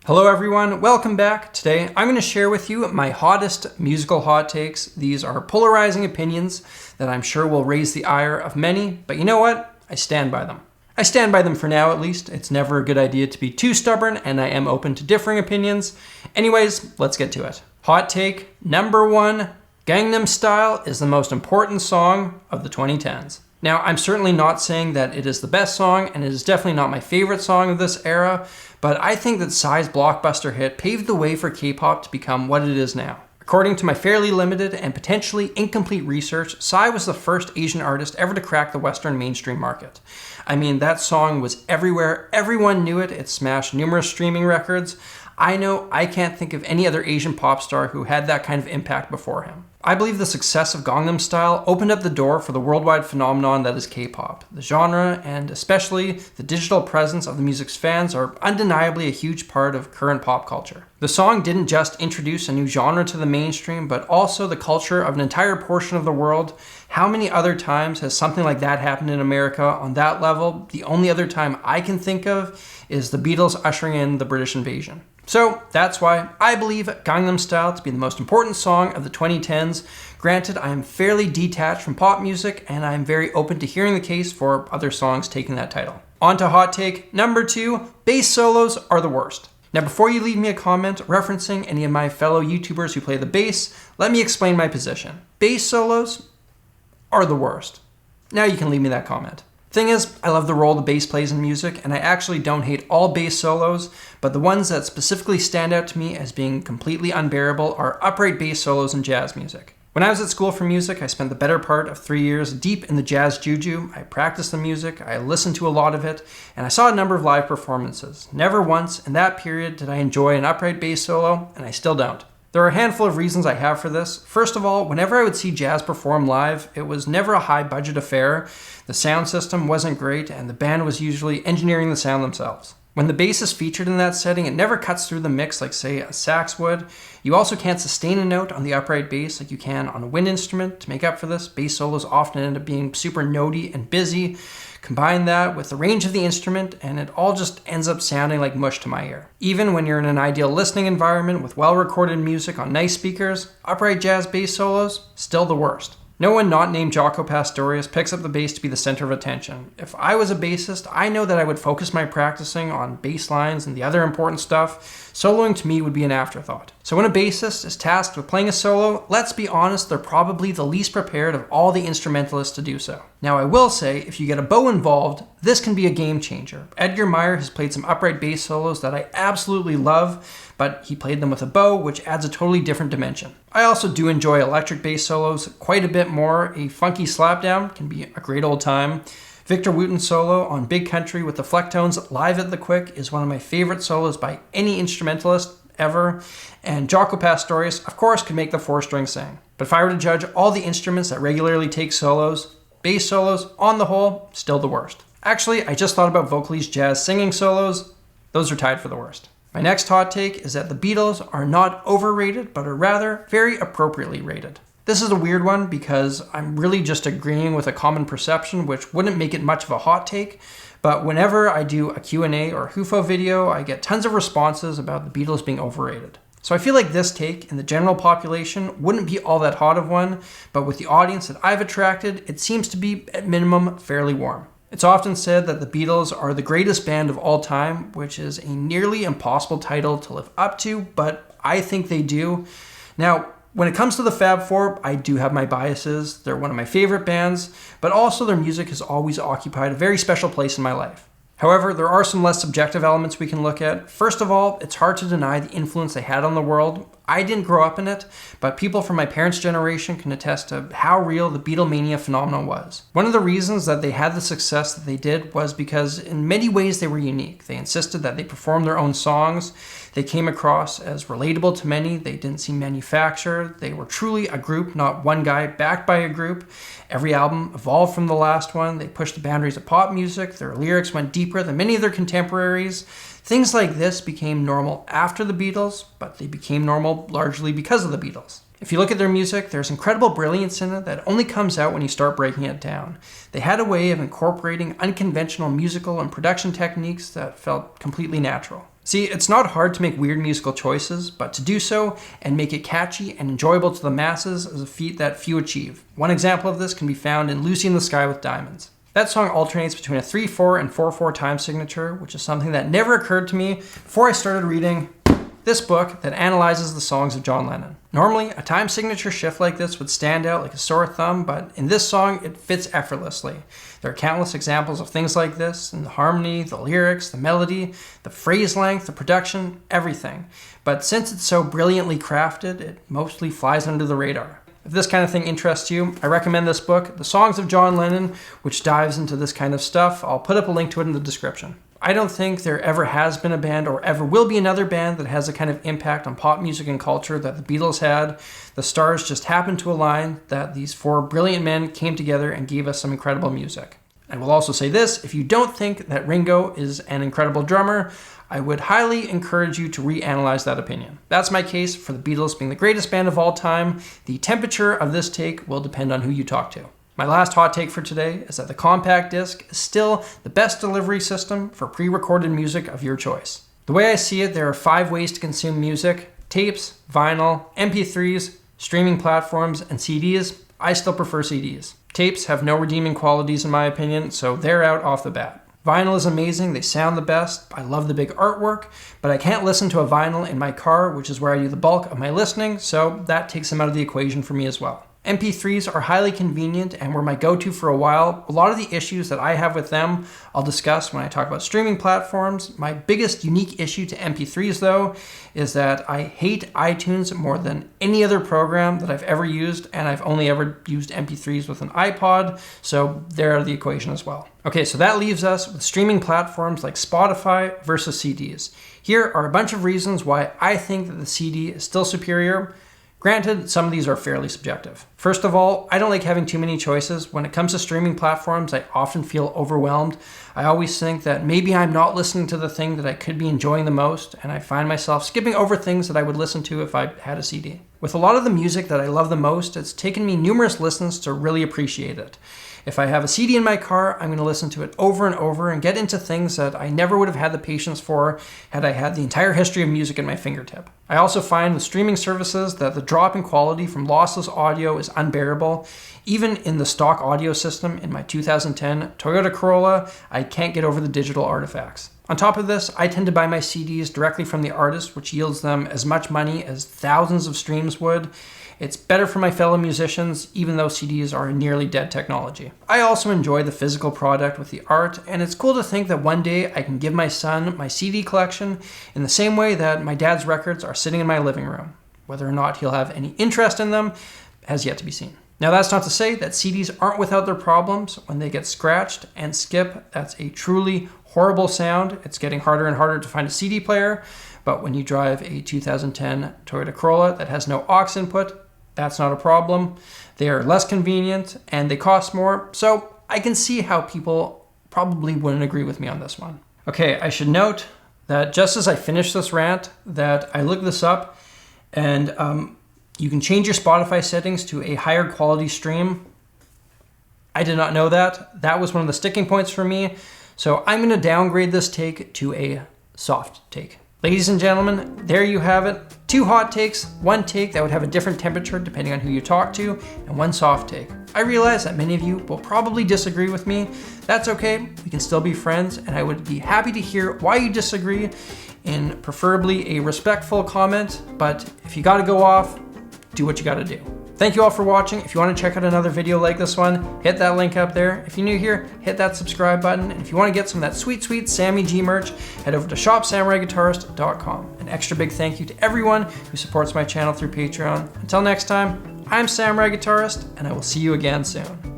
Hello everyone, welcome back. Today I'm going to share with you my hottest musical hot takes. These are polarizing opinions that I'm sure will raise the ire of many, but you know what? I stand by them. I stand by them for now at least. It's never a good idea to be too stubborn, and I am open to differing opinions. Anyways, let's get to it. Hot take number 1, Gangnam Style is the most important song of the 2010s. Now, I'm certainly not saying that it is the best song, and it is definitely not my favorite song of this era, but I think that Psy's blockbuster hit paved the way for K-pop to become what it is now. According to my fairly limited and potentially incomplete research, Psy was the first Asian artist ever to crack the Western mainstream market. I mean, that song was everywhere, everyone knew it, it smashed numerous streaming records. I know I can't think of any other Asian pop star who had that kind of impact before him. I believe the success of Gangnam Style opened up the door for the worldwide phenomenon that is K-pop. The genre, and especially the digital presence of the music's fans, are undeniably a huge part of current pop culture. The song didn't just introduce a new genre to the mainstream, but also the culture of an entire portion of the world. How many other times has something like that happened in America on that level? The only other time I can think of is the Beatles ushering in the British invasion. So that's why I believe Gangnam Style to be the most important song of the 2010s. Granted, I am fairly detached from pop music, and I am very open to hearing the case for other songs taking that title. On to hot take number 2, bass solos are the worst. Now, before you leave me a comment referencing any of my fellow YouTubers who play the bass, let me explain my position. Bass solos are the worst. Now you can leave me that comment. Thing is, I love the role the bass plays in music, and I actually don't hate all bass solos, but the ones that specifically stand out to me as being completely unbearable are upright bass solos in jazz music. When I was at school for music, I spent the better part of 3 years deep in the jazz juju. I practiced the music, I listened to a lot of it, and I saw a number of live performances. Never once in that period did I enjoy an upright bass solo, and I still don't. There are a handful of reasons I have for this. First of all, whenever I would see jazz perform live, it was never a high-budget affair. The sound system wasn't great, and the band was usually engineering the sound themselves. When the bass is featured in that setting, it never cuts through the mix like, say, a sax would. You also can't sustain a note on the upright bass like you can on a wind instrument. To make up for this, bass solos often end up being super notey and busy. Combine that with the range of the instrument, and it all just ends up sounding like mush to my ear. Even when you're in an ideal listening environment with well-recorded music on nice speakers, upright jazz bass solos, still the worst. No one not named Jaco Pastorius picks up the bass to be the center of attention. If I was a bassist, I know that I would focus my practicing on bass lines and the other important stuff. Soloing to me would be an afterthought. So when a bassist is tasked with playing a solo, let's be honest, they're probably the least prepared of all the instrumentalists to do so. Now I will say, if you get a bow involved, this can be a game changer. Edgar Meyer has played some upright bass solos that I absolutely love, but he played them with a bow, which adds a totally different dimension. I also do enjoy electric bass solos quite a bit more. A funky slapdown can be a great old time. Victor Wooten's solo on Big Country with the Flecktones live at the Quick is one of my favorite solos by any instrumentalist ever, and Jaco Pastorius, of course, could make the 4-string sing. But if I were to judge all the instruments that regularly take solos, bass solos, on the whole, still the worst. Actually, I just thought about Vocalese jazz singing solos. Those are tied for the worst. My next hot take is that the Beatles are not overrated, but are rather very appropriately rated. This is a weird one because I'm really just agreeing with a common perception, which wouldn't make it much of a hot take, but whenever I do a Q&A or HUFO video, I get tons of responses about the Beatles being overrated. So I feel like this take in the general population wouldn't be all that hot of one, but with the audience that I've attracted, it seems to be, at minimum, fairly warm. It's often said that the Beatles are the greatest band of all time, which is a nearly impossible title to live up to, but I think they do. Now, when it comes to the Fab Four, I do have my biases. They're one of my favorite bands, but also their music has always occupied a very special place in my life. However, there are some less subjective elements we can look at. First of all, it's hard to deny the influence they had on the world. I didn't grow up in it, but people from my parents' generation can attest to how real the Beatlemania phenomenon was. One of the reasons that they had the success that they did was because in many ways they were unique. They insisted that they perform their own songs. They came across as relatable to many. They didn't seem manufactured. They were truly a group, not one guy backed by a group. Every album evolved from the last one. They pushed the boundaries of pop music. Their lyrics went deeper than many of their contemporaries. Things like this became normal after the Beatles, but they became normal largely because of the Beatles. If you look at their music, there's incredible brilliance in it that only comes out when you start breaking it down. They had a way of incorporating unconventional musical and production techniques that felt completely natural. See, it's not hard to make weird musical choices, but to do so and make it catchy and enjoyable to the masses is a feat that few achieve. One example of this can be found in Lucy in the Sky with Diamonds. That song alternates between a 3/4 and 4/4 time signature, which is something that never occurred to me before I started reading this book that analyzes the songs of John Lennon. Normally, a time signature shift like this would stand out like a sore thumb, but in this song, it fits effortlessly. There are countless examples of things like this in the harmony, the lyrics, the melody, the phrase length, the production, everything. But since it's so brilliantly crafted, it mostly flies under the radar. If this kind of thing interests you, I recommend this book, The Songs of John Lennon, which dives into this kind of stuff. I'll put up a link to it in the description. I don't think there ever has been a band or ever will be another band that has the kind of impact on pop music and culture that the Beatles had. The stars just happened to align that these four brilliant men came together and gave us some incredible music. I will also say this, if you don't think that Ringo is an incredible drummer, I would highly encourage you to reanalyze that opinion. That's my case for the Beatles being the greatest band of all time. The temperature of this take will depend on who you talk to. My last hot take for today is that the compact disc is still the best delivery system for pre-recorded music of your choice. The way I see it, there are 5 ways to consume music: tapes, vinyl, MP3s, streaming platforms, and CDs. I still prefer CDs. Tapes have no redeeming qualities in my opinion, so they're out off the bat. Vinyl is amazing, they sound the best, I love the big artwork, but I can't listen to a vinyl in my car, which is where I do the bulk of my listening, so that takes them out of the equation for me as well. MP3s are highly convenient and were my go-to for a while. A lot of the issues that I have with them, I'll discuss when I talk about streaming platforms. My biggest unique issue to MP3s though, is that I hate iTunes more than any other program that I've ever used, and I've only ever used MP3s with an iPod, so they're out of the equation as well. Okay, so that leaves us with streaming platforms like Spotify versus CDs. Here are a bunch of reasons why I think that the CD is still superior. Granted, some of these are fairly subjective. First of all, I don't like having too many choices. When it comes to streaming platforms, I often feel overwhelmed. I always think that maybe I'm not listening to the thing that I could be enjoying the most, and I find myself skipping over things that I would listen to if I had a CD. With a lot of the music that I love the most, it's taken me numerous listens to really appreciate it. If I have a CD in my car, I'm going to listen to it over and over and get into things that I never would have had the patience for had I had the entire history of music at my fingertip. I also find with streaming services that the drop in quality from lossless audio is unbearable. Even in the stock audio system in my 2010 Toyota Corolla, I can't get over the digital artifacts. On top of this, I tend to buy my CDs directly from the artist, which yields them as much money as thousands of streams would. It's better for my fellow musicians, even though CDs are a nearly dead technology. I also enjoy the physical product with the art, and it's cool to think that one day I can give my son my CD collection in the same way that my dad's records are sitting in my living room. Whether or not he'll have any interest in them has yet to be seen. Now that's not to say that CDs aren't without their problems. When they get scratched and skip, that's a truly horrible sound. It's getting harder and harder to find a CD player, but when you drive a 2010 Toyota Corolla that has no aux input, that's not a problem. They are less convenient and they cost more, so I can see how people probably wouldn't agree with me on this one. Okay, I should note that just as I finish this rant, that I looked this up, and you can change your Spotify settings to a higher quality stream. I did not know that. That was one of the sticking points for me, so I'm going to downgrade this take to a soft take. Ladies and gentlemen, there you have it. 2 hot takes, 1 take that would have a different temperature depending on who you talk to, and 1 soft take. I realize that many of you will probably disagree with me. That's okay, we can still be friends, and I would be happy to hear why you disagree in preferably a respectful comment, but if you gotta go off, do what you gotta do. Thank you all for watching. If you want to check out another video like this one, hit that link up there. If you're new here, hit that subscribe button. And if you want to get some of that sweet, sweet Sammy G merch, head over to shopsamuraiguitarist.com. An extra big thank you to everyone who supports my channel through Patreon. Until next time, I'm Samurai Guitarist, and I will see you again soon.